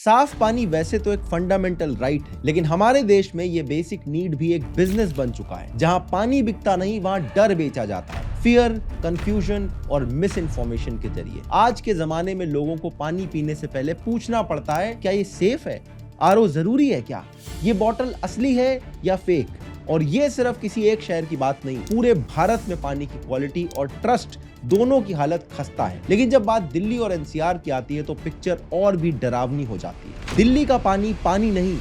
साफ पानी वैसे तो एक फंडामेंटल राइट है, लेकिन हमारे देश में ये बेसिक नीड भी एक बिजनेस बन चुका है। जहां पानी बिकता नहीं, वहां डर बेचा जाता है, फियर, कंफ्यूजन और मिस इन्फॉर्मेशन के जरिए। आज के जमाने में लोगों को पानी पीने से पहले पूछना पड़ता है, क्या ये सेफ है? आरओ जरूरी है क्या? ये बॉटल असली है या फेक? और ये सिर्फ किसी एक शहर की बात नहीं, पूरे भारत में पानी की क्वालिटी और ट्रस्ट दोनों की हालत खस्ता है। लेकिन जब बात दिल्ली और एनसीआर की आती है तो पिक्चर और भी डरावनी हो जाती है। दिल्ली का पानी पानी नहीं,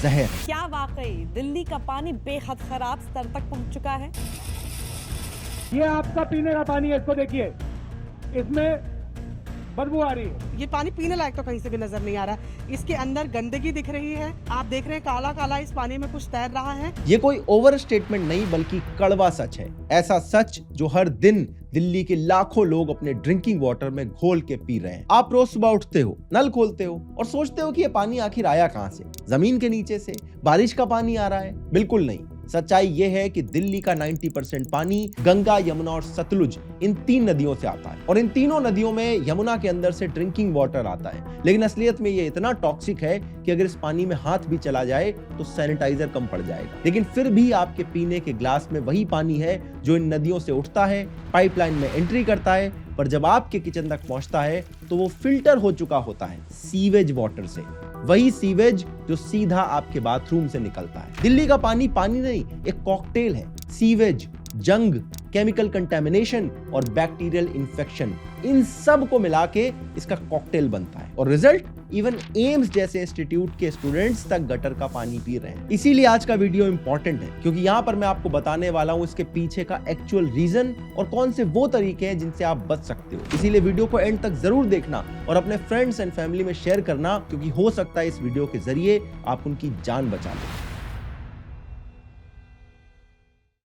जहर है। क्या वाकई दिल्ली का पानी बेहद खराब स्तर तक पहुंच चुका है? ये आपका पीने का पानी है, इसको देखिए, इसमें बदबू आ रही है। ये पानी पीने लायक तो कहीं से भी नजर नहीं आ रहा। इसके अंदर गंदगी दिख रही है। आप देख रहे हैं काला काला इस पानी में कुछ तैर रहा है। ये कोई ओवर स्टेटमेंट नहीं बल्कि कड़वा सच है। ऐसा सच जो हर दिन दिल्ली के लाखों लोग अपने ड्रिंकिंग वाटर में घोल के पी रहे हैं। आप रोज सुबह उठते हो, नल खोलते हो और सोचते हो कि ये पानी आखिर आया कहां से? जमीन के नीचे से? बारिश का पानी आ रहा है? बिल्कुल नहीं। सच्चाई यह है कि दिल्ली का 90% पानी गंगा, यमुना और सतलुज, इन 3 नदियों से आता है। और इन तीनों नदियों में यमुना के अंदर से ड्रिंकिंग वाटर आता है। लेकिन असलियत में ये इतना टॉक्सिक है कि अगर इस पानी में हाथ भी चला जाए तो सैनिटाइजर कम पड़ जाएगा। लेकिन फिर भी आपके पीने के ग्लास में वही पानी है जो इन नदियों से उठता है, पाइपलाइन में एंट्री करता है, पर जब आपके किचन तक पहुंचता है तो वो फिल्टर हो चुका होता है सीवेज वाटर से। वही सीवेज जो सीधा आपके बाथरूम से निकलता है। दिल्ली का पानी पानी नहीं, एक कॉकटेल है। सीवेज, जंग, केमिकल कंटेमिनेशन और बैक्टीरियल इंफेक्शन, इन सब को मिला के इसका कॉकटेल बनता है। और रिजल्ट, इवन एम्स जैसे इंस्टीट्यूट के स्टूडेंट्स तक गटर का पानी पी रहे हैं। इसीलिए आज का वीडियो इंपॉर्टेंट है, क्योंकि यहाँ पर मैं आपको बताने वाला हूँ इसके पीछे का एक्चुअल रीजन और कौन से वो तरीके हैं जिनसे आप बच सकते हो। इसीलिए वीडियो को एंड तक जरूर देखना और अपने फ्रेंड्स एंड फैमिली में शेयर करना, क्योंकि हो सकता है इस वीडियो के जरिए आप उनकी जान बचा लो।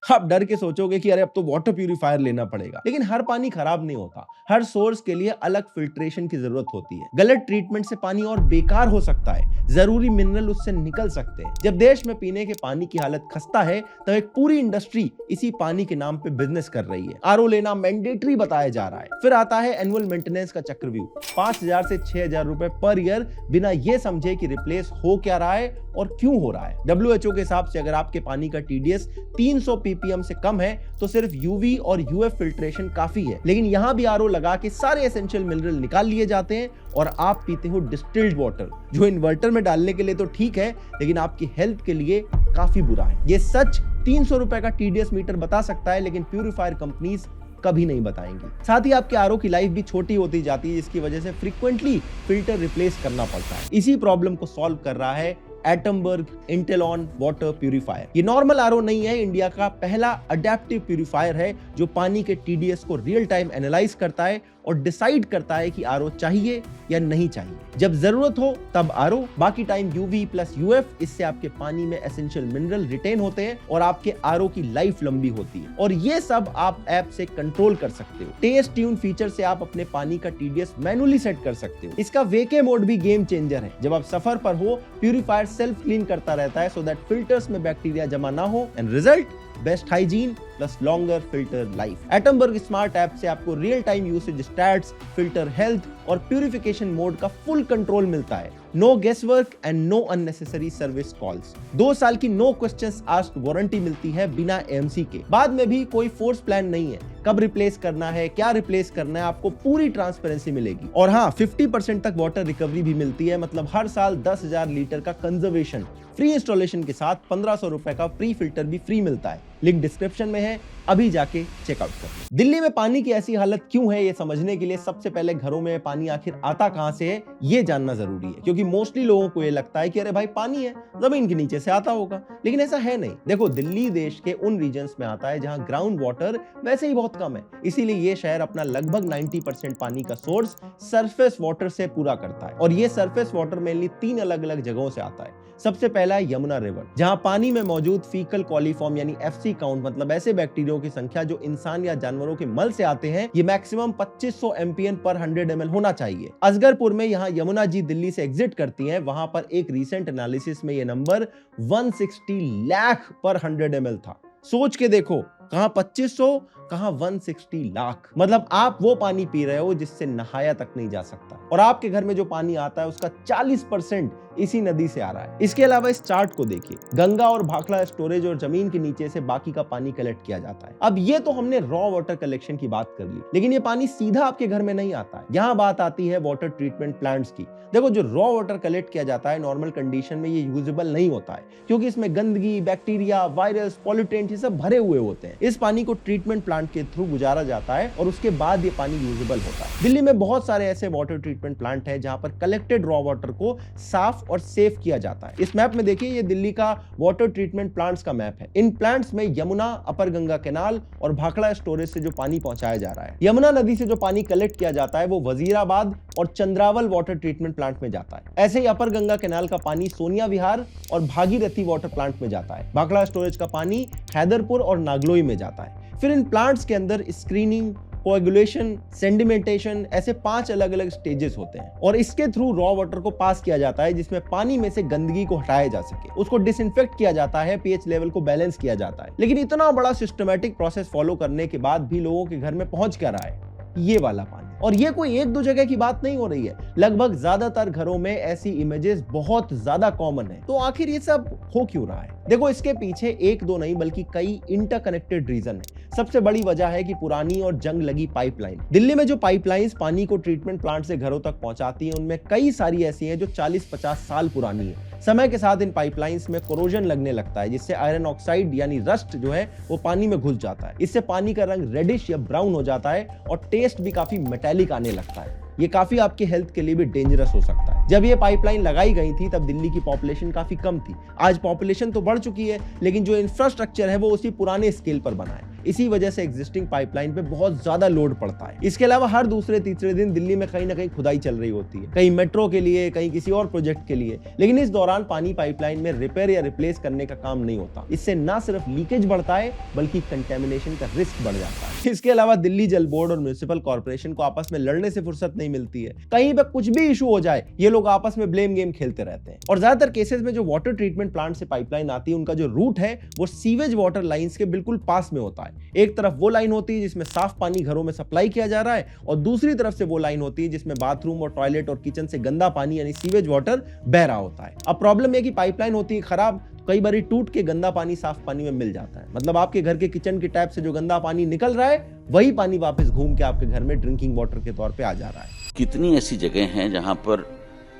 आप डर के सोचोगे कि अरे अब तो वाटर प्यूरिफायर लेना पड़ेगा, लेकिन हर पानी खराब नहीं होता। हर सोर्स के लिए अलग फिल्ट्रेशन की जरूरत होती है। गलत ट्रीटमेंट से पानी और बेकार हो सकता है, जरूरी मिनरल उससे निकल सकते हैं। जब देश में पीने के पानी की हालत खस्ता है तो एक पूरी इंडस्ट्री इसी पानी के नाम पे बिजनेस कर रही है। आरओ लेना मैंडेटरी बताया जा रहा है। फिर आता है एनुअल मेंटेनेंस का चक्रव्यूह, 5,000 से 6,000 रुपए पर ईयर, बिना ये समझे कि रिप्लेस हो क्या रहा है और क्यों हो रहा है। WHO के हिसाब से अगर आपके पानी का TDS 300 ppm से कम है तो सिर्फ UV और UF फिल्ट्रेशन काफी है। लेकिन यहां भी आरओ लगा के सारे एसेंशियल मिनरल निकाल लिए जाते हैं और आप पीते हो डिस्टिल्ड वाटर, जो इन्वर्टर में डालने के लिए तो ठीक है, लेकिन आपकी हेल्थ के लिए काफी बुरा है। ये सच 300 रुपए का TDS मीटर बता सकता है, लेकिन प्यूरिफायर कंपनीज कभी नहीं बताएंगी। साथ ही आपके आरओ की लाइफ भी छोटी होती जाती है, जिसकी वजह से फ्रीक्वेंटली फिल्टर रिप्लेस करना पड़ता है। इसी प्रॉब्लम को सॉल्व कर रहा है एटमबर्ग इंटेलॉन वाटर प्यूरिफायर। ये नॉर्मल आरओ नहीं है, इंडिया का पहला अडेप्टिव प्यूरिफायर है जो पानी के TDS को रियल टाइम एनालाइज करता है और डिसाइड करता है कि आरओ चाहिए या नहीं चाहिए। जब जरूरत हो तब आरओ, बाकी टाइम UV प्लस UF। इससे आपके पानी में एसेंशियल मिनरल रिटेन होते हैं और आपके आरओ की लाइफ लंबी होती है। और ये सब आप ऐप से कंट्रोल कर सकते हो। टेस्ट ट्यून फीचर से आप अपने पानी का TDS मैनुअली सेट कर सकते हो। इसका वेके मोड भी गेम चेंजर है। जब आप सफर पर हो, प्यूरिफायर सेल्फ क्लीन करता रहता है सो दैट फिल्टर्स में बैक्टीरिया जमा ना हो। End result, best hygiene plus longer filter life. Atomberg smart app से आपको real time usage stats, filter health और प्यूरिफिकेशन मोड का फुल कंट्रोल मिलता है। No guesswork and no unnecessary service calls. 2 साल की नो क्वेश्चंस आस्क्ड वारंटी मिलती है बिना AMC के। बाद में भी कोई फोर्स प्लान नहीं है, कब रिप्लेस करना है, क्या रिप्लेस करना है, आपको पूरी ट्रांसपेरेंसी मिलेगी। और हाँ, 50% तक वाटर रिकवरी भी मिलती है, मतलब हर साल 10,000 लीटर का कंजर्वेशन। फ्री इंस्टॉलेशन के साथ 1,500 रुपए का प्री फिल्टर भी फ्री मिलता है। लिंक डिस्क्रिप्शन में है, अभी जाके चेकआउट कर। दिल्ली में पानी की ऐसी हालत क्यों है, ये समझने के लिए सबसे पहले घरों में पानी आखिर आता कहां से है ये जानना जरूरी है। क्योंकि मोस्टली लोगों को ये लगता है कि अरे भाई पानी है, जमीन के नीचे से आता होगा, लेकिन ऐसा है नहीं। देखो, दिल्ली देश के उन रीजन्स में आता है जहां ग्राउंड वाटर वैसे ही बहुत कम है। इसीलिए ये शहर अपना लगभग 90% पानी का सोर्स सरफेस वाटर से पूरा करता है। और ये सरफेस वाटर मेनली 3 अलग अलग जगहों से आता है। सबसे पहला है यमुना रिवर, जहां पानी में मौजूद फीकल कॉलीफॉर्म यानी FC काउंट, मतलब ऐसे बैक्टीरिया की संख्या जो इंसान या जानवरों के मल से आते हैं, ये मैक्सिमम 2500 MPN पर 100 ml होना चाहिए। असगरपुर में यहाँ यमुना जी दिल्ली से एग्जिट करती हैं, वहां पर एक रीसेंट एनालिसिस में ये नंबर 160 लाख पर 100 ml था। सोच के देखो, कहां 2500, कहां 160 लाख। मतलब आप वो पानी पी रहे हो जिससे नहाया तक नहीं जा सकता, और आपके घर में जो पानी आता है उसका 40% इसी नदी से आ रहा है। इसके अलावा इस चार्ट को देखिए, गंगा और भाखड़ा स्टोरेज और जमीन के नीचे से बाकी का पानी कलेक्ट किया जाता है। अब ये तो हमने रॉ वाटर कलेक्शन की बात कर ली, लेकिन ये पानी सीधा आपके घर में नहीं आता है। यहाँ बात आती है वाटर ट्रीटमेंट प्लांट्स की। देखो, जो रॉ वाटर कलेक्ट किया जाता है नॉर्मल कंडीशन में ये यूजेबल नहीं होता है, क्योंकि इसमें गंदगी, बैक्टीरिया, वायरस, पॉल्यूटेंट ये सब भरे हुए होते हैं। इस पानी को ट्रीटमेंट प्लांट के थ्रू गुजारा जाता है और उसके बाद ये पानी यूजेबल होता है। दिल्ली में बहुत सारे ऐसे वाटर ट्रीटमेंट प्लांट है जहां पर कलेक्टेड रॉ वाटर को साफ और सेफ किया जाता है। इस मैप में देखिए, ये दिल्ली का वाटर ट्रीटमेंट प्लांट्स का मैप है। इन प्लांट्स में यमुना, अपर गंगा कैनाल और भाखड़ा स्टोरेज से जो पानी पहुंचाया जा रहा है, यमुना नदी से जो पानी कलेक्ट किया जाता है वो वजीराबाद और चंद्रावल वाटर ट्रीटमेंट प्लांट में जाता है। ऐसे ही अपर गंगा कैनाल का पानी सोनिया विहार और भागीरथी वाटर प्लांट में जाता है। भाखड़ा स्टोरेज का पानी हैदरपुर और नागलोई में जाता है। फिर इन प्लांट्स के अंदर स्क्रीनिंग, कोएगुलेशन, सेडिमेंटेशन, ऐसे 5 अलग अलग स्टेजेस होते हैं, और इसके थ्रू रॉ वाटर को पास किया जाता है जिसमें पानी में से गंदगी को हटाया जा सके, उसको डिसइंफेक्ट किया जाता है, पीएच लेवल को बैलेंस किया जाता है। लेकिन इतना बड़ा सिस्टमैटिक प्रोसेस फॉलो करने के बाद भी लोगों के घर में पहुंच क्या रहा है? ये वाला पानी। और ये कोई एक दो जगह की बात नहीं हो रही है, लगभग ज्यादातर घरों में ऐसी इमेजेस बहुत ज्यादा कॉमन है। तो आखिर ये सब हो क्यों रहा है? देखो, इसके पीछे एक दो नहीं बल्कि कई इंटरकनेक्टेड रीजन है। सबसे बड़ी वजह है कि पुरानी और जंग लगी पाइपलाइन। दिल्ली में जो पाइपलाइंस पानी को ट्रीटमेंट प्लांट से घरों तक पहुंचाती हैं, उनमें कई सारी ऐसी हैं जो 40-50 साल पुरानी है। समय के साथ इन पाइपलाइंस में कोरोजन लगने लगता है, जिससे आयरन ऑक्साइड यानी रस्ट जो है वो पानी में घुस जाता है। इससे पानी का रंग रेडिश या ब्राउन हो जाता है और टेस्ट भी काफी मेटालिक आने लगता है। ये काफी आपके हेल्थ के लिए भी डेंजरस हो सकता है। जब ये पाइपलाइन लगाई गई थी तब दिल्ली की पॉपुलेशन काफी कम थी। आज पॉपुलेशन तो बढ़ चुकी है, लेकिन जो इंफ्रास्ट्रक्चर है वो उसी पुराने स्केल पर बना है। इसी वजह से एग्जिस्टिंग पाइपलाइन पे बहुत ज्यादा लोड पड़ता है। इसके अलावा हर दूसरे तीसरे दिन दिल्ली में कहीं ना कहीं खुदाई चल रही होती है, कहीं मेट्रो के लिए, कहीं किसी और प्रोजेक्ट के लिए। लेकिन इस दौरान पानी पाइपलाइन में रिपेयर या रिप्लेस करने का काम नहीं होता। इससे ना सिर्फ लीकेज बढ़ता है बल्कि कंटेमिनेशन का रिस्क बढ़ जाता है। इसके अलावा दिल्ली जल बोर्ड और म्युनिसिपल कॉर्पोरेशन को आपस में लड़ने से फुर्सत नहीं मिलती है। कहीं पर कुछ भी इशू हो जाए ये लोग आपस में ब्लेम गेम खेलते रहते हैं। और ज्यादातर केसेस में जो वाटर ट्रीटमेंट प्लांट से पाइपलाइन आती है, उनका जो रूट है वो सीवेज वाटर लाइंस के बिल्कुल पास में होता है। एक तरफ वो लाइन होती है जिसमें साफ पानी घरों में सप्लाई किया जा रहा है, और दूसरी तरफ से वो लाइन होती है जिसमें बाथरूम और टॉयलेट और किचन से गंदा पानी यानी सीवेज वाटर बह रहा होता है। अब प्रॉब्लम है कि पाइपलाइन होती है खराब, कई बार टूट के गंदा पानी साफ पानी में मिल जाता है। मतलब आपके घर के किचन के टैप से जो गंदा पानी निकल रहा है वही पानी वापस घूम के आपके घर में ड्रिंकिंग वाटर के तौर पे आ जा रहा है। कितनी ऐसी जगह हैं जहां पर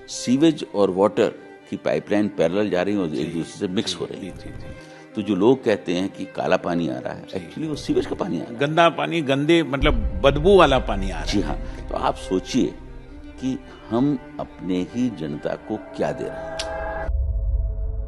सीवेज और वाटर की पाइपलाइन पैरेलल जा रही है और एक दूसरे से मिक्स हो रही है। तो जो लोग कहते हैं कि काला पानी आ रहा है, एक्चुअली वो सीवेज का पानी आ रहा है। गंदा पानी, गंदे मतलब बदबू वाला पानी आ रहा है। जी हाँ। तो आप सोचिए कि हम अपने ही जनता को क्या दे रहे हैं।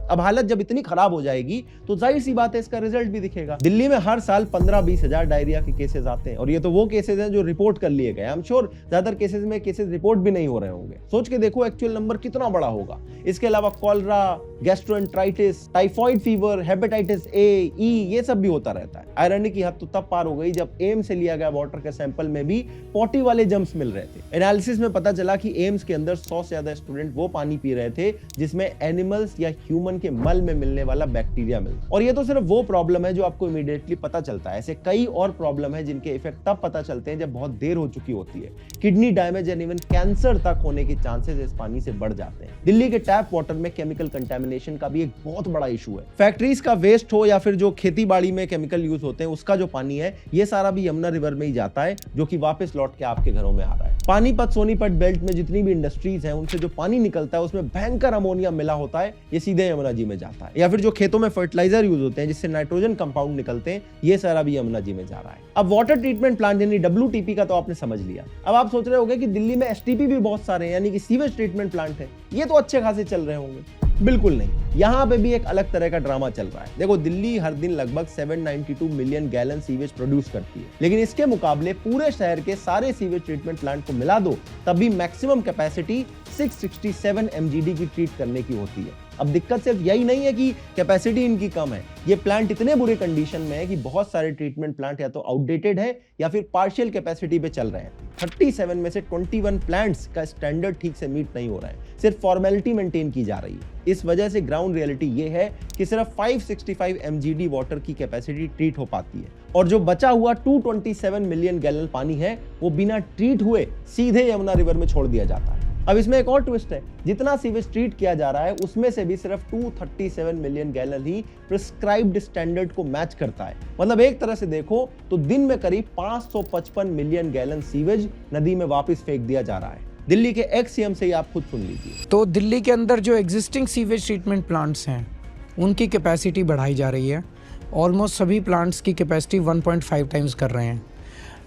अब हालत जब इतनी खराब हो जाएगी तो जाहिर सी बात है इसका रिजल्ट भी दिखेगा। दिल्ली में हर साल 15-20 हजार डायरिया के केसेस आते हैं, और ये तो वो केसेस हैं जो रिपोर्ट कर लिए गए। आई एम श्योर ज्यादातर केसेस में केसेस रिपोर्ट भी नहीं हो रहे होंगे। सोच के देखो एक्चुअल नंबर कितना बड़ा होगा। इसके अलावा cholera, gastroenteritis, typhoid fever, hepatitis A, E ये सब भी होता रहता है। आयरनी की हद तो तब पार हो गई जब एम्स से लिया गया वाटर के सैंपल में भी पॉटी वाले जम्स मिल रहे थे। एनालिसिस में पता चला कि एम्स के अंदर 100 से ज्यादा स्टूडेंट वो पानी पी रहे थे जिसमें एनिमल्स या ह्यूमन के मल में मिलने वाला बैक्टीरिया मिलता। और ये तो सिर्फ वो प्रॉब्लम है जो आपको इमीडिएटली पता चलता है। ऐसे कई और प्रॉब्लम है जिनके इफेक्ट तब पता चलते हैं जब बहुत देर हो चुकी होती है। Kidney damage and even cancer तक होने के चांसेस इस पानी से बढ़ जाते हैं। दिल्ली के टैप वाटर में केमिकल कंटेमिनेशन का भी एक बहुत बड़ा इशू है। फैक्ट्रीज का वेस्ट हो या फिर जो खेती बाड़ी में केमिकल यूज होते हैं उसका जो पानी है ये सारा भी यमुना रिवर में ही जाता है, जो कि वापस लौट के आपके घरों में आ रहा है। पानीपत सोनीपत बेल्ट में जितनी भी इंडस्ट्रीज हैं उनसे जो पानी निकलता है उसमें भयंकर अमोनिया मिला होता है, ये सीधे यमुना जी में जाता है। या फिर जो खेतों में फर्टिलाइजर यूज होते हैं जिससे नाइट्रोजन कंपाउंड निकलते हैं, ये सारा भी यमुना जी में जा रहा है। अब वाटर ट्रीटमेंट प्लांट यानी WTP का तो आपने समझ लिया। अब आप सोच रहे होंगे कि दिल्ली में STP भी बहुत सारे हैं, यानी कि सीवेज ट्रीटमेंट प्लांट है, ये तो अच्छे खासे चल रहे होंगे। बिल्कुल नहीं, यहाँ पे भी एक अलग तरह का ड्रामा चल रहा है। देखो, दिल्ली हर दिन लगभग 792 मिलियन गैलन सीवेज प्रोड्यूस करती है, लेकिन इसके मुकाबले पूरे शहर के सारे सीवेज ट्रीटमेंट प्लांट को मिला दो तब भी मैक्सिमम कैपेसिटी 667 MGD की ट्रीट करने की होती है। अब दिक्कत सिर्फ यही नहीं है कि कैपेसिटी इनकी कम है, ये प्लांट इतने बुरे कंडीशन में है कि बहुत सारे ट्रीटमेंट प्लांट या तो आउटडेटेड है या फिर पार्शियल कैपेसिटी पे चल रहे हैं। 37 में से 21 प्लांट्स का स्टैंडर्ड ठीक से मीट नहीं हो रहा है, सिर्फ फॉर्मेलिटी मेंटेन की जा रही है। इस वजह से ग्राउंड रियलिटी ये है कि सिर्फ 565 MGD वाटर की कैपेसिटी ट्रीट हो पाती है, और जो बचा हुआ 227 मिलियन गैलन पानी है वो बिना ट्रीट हुए सीधे यमुना रिवर में छोड़ दिया जाता है। अब इसमें एक और ट्विस्ट है, जितना सीवेज ट्रीट किया जा रहा है उसमें से भी सिर्फ 237 मिलियन गैलन ही प्रिस्क्राइब्ड स्टैंडर्ड को मैच करता है। मतलब एक तरह से देखो तो दिन में करीब 555 मिलियन गैलन सीवेज नदी में वापस फेंक दिया जा रहा है। दिल्ली के एक्स सीएम से ही आप खुद सुन लीजिए। तो दिल्ली के अंदर जो एग्जिस्टिंग सीवेज ट्रीटमेंट प्लांट्स हैं उनकी कैपेसिटी बढ़ाई जा रही है। ऑलमोस्ट सभी प्लांट्स की कैपेसिटी 1.5 टाइम्स कर रहे हैं।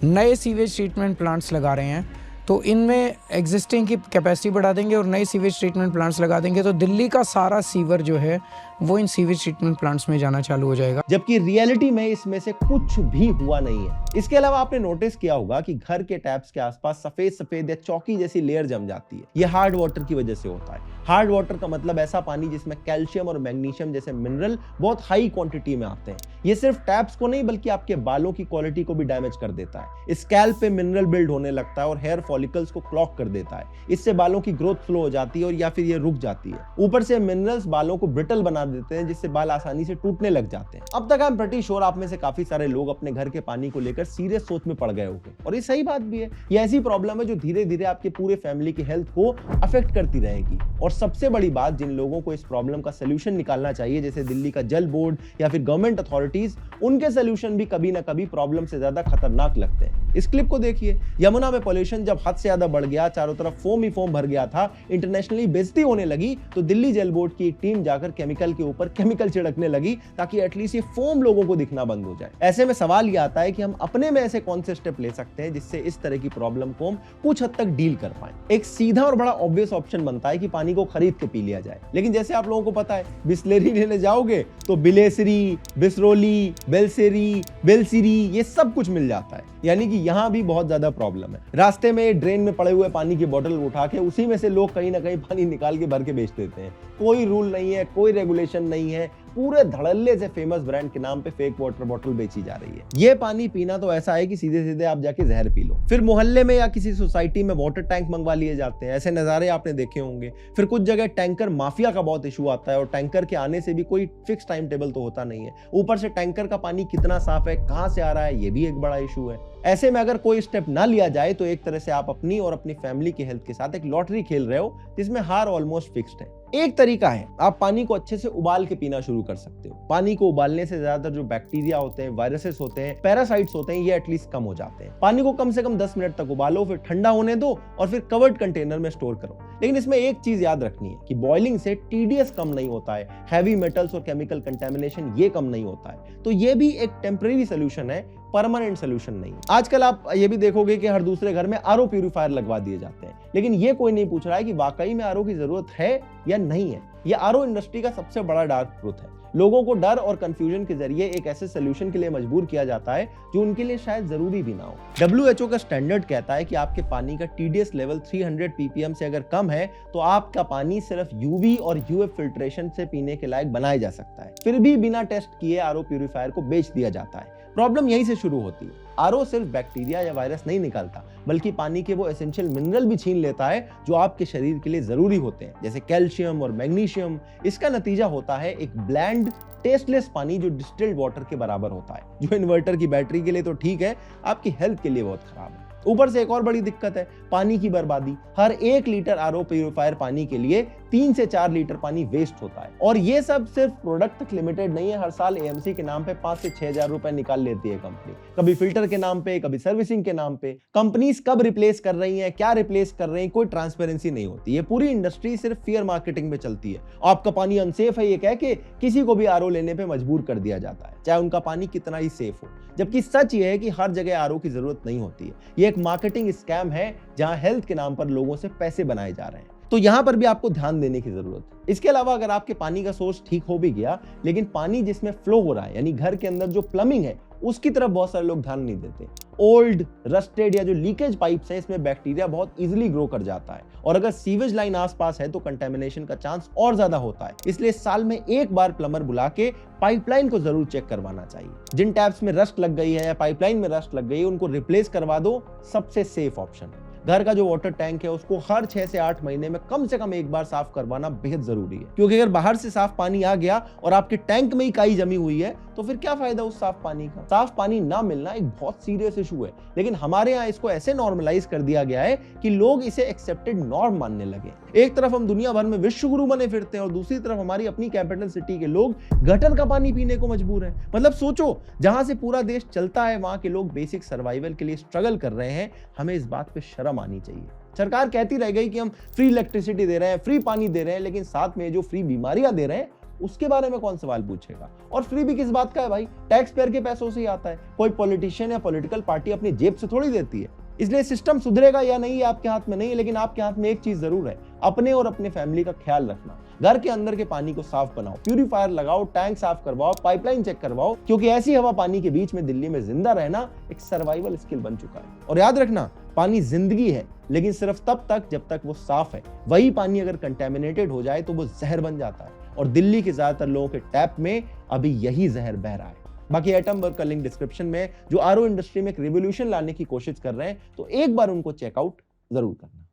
नए सीवेज ट्रीटमेंट प्लांट्स लगा रहे हैं तो इनमें एग्जिस्टिंग की कैपेसिटी बढ़ा देंगे और नए सीवेज ट्रीटमेंट प्लांट्स लगा देंगे तो दिल्ली का सारा सीवर जो है वो इन सीवेज ट्रीटमेंट प्लांट्स में जाना चालू हो जाएगा। जबकि रियलिटी में इसमें से कुछ भी हुआ नहीं है। इसके अलावा आपने नोटिस किया होगा कि घर के टैप्स के आसपास सफेद सफेद या चौकी जैसी लेयर जम जाती है। ये हार्ड वाटर की वजह से होता है। हार्ड वाटर का मतलब ऐसा पानी जिसमें कैल्शियम और मैग्नीशियम जैसे मिनरल बहुत हाई क्वांटिटी में आते हैं। ये सिर्फ टैप्स को नहीं बल्कि आपके बालों की क्वालिटी को भी डैमेज कर देता है। स्कैल्प पे मिनरल बिल्ड होने लगता है और हेयर फॉलिकल्स को क्लॉग कर देता है। इससे बालों की ग्रोथ स्लो हो जाती है और या फिर ये रुक जाती है। ऊपर से मिनरल्स बालों को ब्रिटल बना देते हैं जिससे बाल आसानी से टूटने लग जाते हैं। अब तक आई एम प्रीटी श्योर आप में से काफी सारे लोग अपने घर के पानी को लेकर सीरियस सोच में पड़ गए होंगे और ये सही बात भी है। ये ऐसी प्रॉब्लम है जो धीरे धीरे आपके पूरे फैमिली की हेल्थ को अफेक्ट करती रहेगी। और सबसे बड़ी बात, जिन लोगों को इस प्रॉब्लम का सोल्यूशन निकालना चाहिए जैसे दिल्ली का जल बोर्ड या फिर गवर्नमेंट अथॉरिटीज, उनके सोल्यूशन भी कभी ना कभी प्रॉब्लम से ज्यादा खतरनाक लगते हैं। इस क्लिप को देखिए। यमुना में पॉल्यूशन जब हद से ज्यादा बढ़ गया, चारों तरफ फोम ही फोम भर गया था, इंटरनेशनली बेइज्जती होने लगी, तो दिल्ली जल बोर्ड की एक टीम जाकर केमिकल के ऊपर केमिकल छिड़कने लगी ताकि एटलीस्ट ये फोम लोगों को दिखना बंद हो जाए। ऐसे में सवाल ये आता है कि हम अपने में ऐसे कौन से स्टेप ले सकते हैं जिससे इस तरह की प्रॉब्लम को हम कुछ हद तक डील कर पाए। एक सीधा और बड़ा ऑब्वियस ऑप्शन बनता है कि पानी को खरीद के पी लिया जाए, लेकिन जैसे आप लोगों को पता है बिस्लेरी लेने जाओगे तो बिलेसरी, बिस्रोली, बेलसेरी, बेलसिरी ये सब कुछ मिल जाता है। यानी कि यहाँ भी बहुत ज्यादा प्रॉब्लम है। रास्ते में ड्रेन में पड़े हुए पानी की बोतल उठा के उसी में से लोग कहीं ना कहीं पानी निकाल के भर के बेच देते हैं। कोई रूल नहीं है, कोई रेगुलेशन नहीं है, पूरे धड़ल्ले से फेमस ब्रांड के नाम पे फेक वाटर बॉटल बेची जा रही है। ये पानी पीना तो ऐसा है कि सीधे सीधे आप जाके जहर पी लो। फिर मोहल्ले में या किसी सोसाइटी में वाटर टैंक मंगवा लिए जाते हैं। ऐसे नजारे आपने देखे होंगे। फिर कुछ जगह टैंकर माफिया का बहुत इशू आता है और टैंकर के आने से भी कोई फिक्स टाइम टेबल तो होता नहीं है। ऊपर से टैंकर का पानी कितना साफ है, कहां से आ रहा है, ये भी एक बड़ा इशू है। ऐसे में अगर कोई स्टेप ना लिया जाए तो एक तरह से आप अपनी और अपनी फैमिली की हेल्थ के साथ एक लॉटरी खेल रहे हो जिसमें हार ऑलमोस्ट फिक्स्ड है। एक तरीका है, आप पानी को अच्छे से उबाल के पीना शुरू कर सकते हो। पानी को उबालने से ज्यादातर जो बैक्टीरिया होते हैं, वायरसेस होते हैं, पैरासाइट्स होते हैं, ये एटलीस्ट कम हो जाते हैं। पानी को कम से कम 10 मिनट तक उबालो, फिर ठंडा होने दो और फिर कवर्ड कंटेनर में स्टोर करो। लेकिन इसमें एक चीज याद रखनी है कि बॉइलिंग से टीडीएस कम नहीं होता है, हैवी मेटल्स और केमिकल कंटेमिनेशन ये कम नहीं होता है। तो ये भी एक टेम्परेरी सोल्यूशन है, परमानेंट सोल्यूशन नहीं। आजकल आप ये भी देखोगे कि हर दूसरे घर में आरओ प्यूरिफायर लगवा दिए जाते हैं, लेकिन ये कोई नहीं पूछ रहा है कि वाकई में आरओ की जरूरत है या नहीं है। ये आरओ इंडस्ट्री का सबसे बड़ा डार्क ट्रूथ है। लोगों को डर और कंफ्यूजन के जरिए एक ऐसे सोल्यूशन के लिए मजबूर किया जाता है जो उनके लिए शायद जरूरी भी ना हो। WHO का स्टैंडर्ड कहता है कि आपके पानी का TDS लेवल 300 ppm से अगर कम है तो आपका पानी सिर्फ UV और UF फिल्ट्रेशन से पीने के लायक बनाया जा सकता है। फिर भी बिना टेस्ट किए आरओ प्यूरिफायर को बेच दिया जाता है। प्रॉब्लम यहीं से शुरू होती है। आरओ सिर्फ बैक्टीरिया या वायरस नहीं निकालता, बल्कि पानी के वो एसेंशियल मिनरल भी छीन लेता है जो आपके शरीर के लिए जरूरी होते हैं, जैसे कैल्शियम और मैग्नीशियम। इसका नतीजा होता है एक ब्लैंड टेस्टलेस पानी जो डिस्टिल्ड वाटर के बराबर होता है, जो इन्वर्टर की बैटरी के लिए तो ठीक है, आपकी हेल्थ के लिए बहुत खराब है। ऊपर से एक और बड़ी दिक्कत है, पानी की बर्बादी। हर 1 लीटर आरओ प्यूरिफायर पानी के लिए 3 से 4 लीटर पानी वेस्ट होता है। और ये सब सिर्फ प्रोडक्ट तक लिमिटेड नहीं है। हर साल AMC के नाम पे 5 से 6 हजार रुपए निकाल लेती है कंपनी, कभी फिल्टर के नाम पे, कभी सर्विसिंग के नाम पे। कंपनीज कब रिप्लेस कर रही हैं, क्या रिप्लेस कर रही हैं, कोई ट्रांसपेरेंसी नहीं होती। ये पूरी इंडस्ट्री सिर्फ फियर मार्केटिंग में चलती है। आपका पानी अनसेफ है ये कह के किसी को भी आरओ लेने पे मजबूर कर दिया जाता है, चाहे उनका पानी कितना ही सेफ हो। जबकि सच ये है कि हर जगह आरओ की जरूरत नहीं होती है। ये एक मार्केटिंग स्कैम है जहां हेल्थ के नाम पर लोगों से पैसे बनाए जा रहे हैं। तो यहां पर भी आपको ध्यान देने की जरूरत है। इसके अलावा अगर आपके पानी का सोर्स ठीक हो भी गया, लेकिन पानी जिसमें फ्लो हो रहा है, यानी घर के अंदर जो प्लम्बिंग है, उसकी तरफ बहुत सारे लोग ध्यान नहीं देते। ओल्ड, रस्टेड या जो लीकेज पाइप्स है, इसमें बैक्टीरिया बहुत इजीली ग्रो कर जाता है। और अगर सीवेज लाइन आसपास है तो कंटेमिनेशन का चांस और ज्यादा होता है। इसलिए साल में एक बार प्लम्बर बुला के पाइपलाइन को जरूर चेक करवाना चाहिए। जिन टैप्स में रस्ट लग गई है या पाइपलाइन में रस्ट लग गई है, उनको रिप्लेस करवा दो, सबसे सेफ ऑप्शन है। घर का जो वाटर टैंक है उसको हर 6 से 8 महीने में कम से कम एक बार साफ करवाना बेहद जरूरी है, क्योंकि अगर बाहर से साफ पानी आ गया और आपके टैंक में ही काई जमी हुई है तो फिर क्या फायदा उस साफ पानी का? साफ पानी ना मिलना एक बहुत सीरियस इशू है, लेकिन हमारे यहाँ इसको ऐसे नॉर्मलाइज कर दिया गया है कि लोग इसे एक्सेप्टेड नॉर्म मानने लगे। एक तरफ हम दुनिया भर में विश्व गुरु बने फिरते हैं और दूसरी तरफ हमारी अपनी कैपिटल सिटी के लोग गटर का पानी पीने को मजबूर हैं। मतलब सोचो, जहां से पूरा देश चलता है वहां के लोग बेसिक सर्वाइवल के लिए स्ट्रगल कर रहे हैं। हमें इस बात पे शर्म आनी चाहिए। सरकार कहती रह गई कि हम फ्री इलेक्ट्रिसिटी दे रहे हैं, फ्री पानी दे रहे हैं, लेकिन साथ में जो फ्री बीमारियां दे रहे हैं उसके बारे में कौन सवाल पूछेगा? और फ्री भी किस बात का है भाई? टैक्स पेयर के पैसों से ही आता है। कोई पॉलिटिशियन या पॉलिटिकल पार्टी अपनी जेब से थोड़ी देती है। इसलिए सिस्टम सुधरेगा या नहीं ये आपके हाथ में नहीं है, लेकिन आपके हाथ में एक चीज जरूर है, अपने और अपने फैमिली का ख्याल रखना। घर के अंदर के पानी को साफ बनाओ, प्यूरीफायर लगाओ, टैंक साफ करवाओ, पाइपलाइन चेक करवाओ, क्योंकि ऐसी हवा पानी के बीच में दिल्ली में जिंदा रहना एक सर्वाइवल स्किल बन चुका है। और याद रखना, पानी जिंदगी है, लेकिन सिर्फ तब तक जब तक वो साफ है। वही पानी अगर कंटेमिनेटेड हो जाए तो वो जहर बन जाता है, और दिल्ली के ज्यादातर लोगों के टैप में अभी यही जहर बह रहा है। बाकी एटम वर्क का लिंक डिस्क्रिप्शन में, जो आरओ इंडस्ट्री में एक रिवोल्यूशन लाने की कोशिश कर रहे हैं, तो एक बार उनको चेकआउट जरूर करना।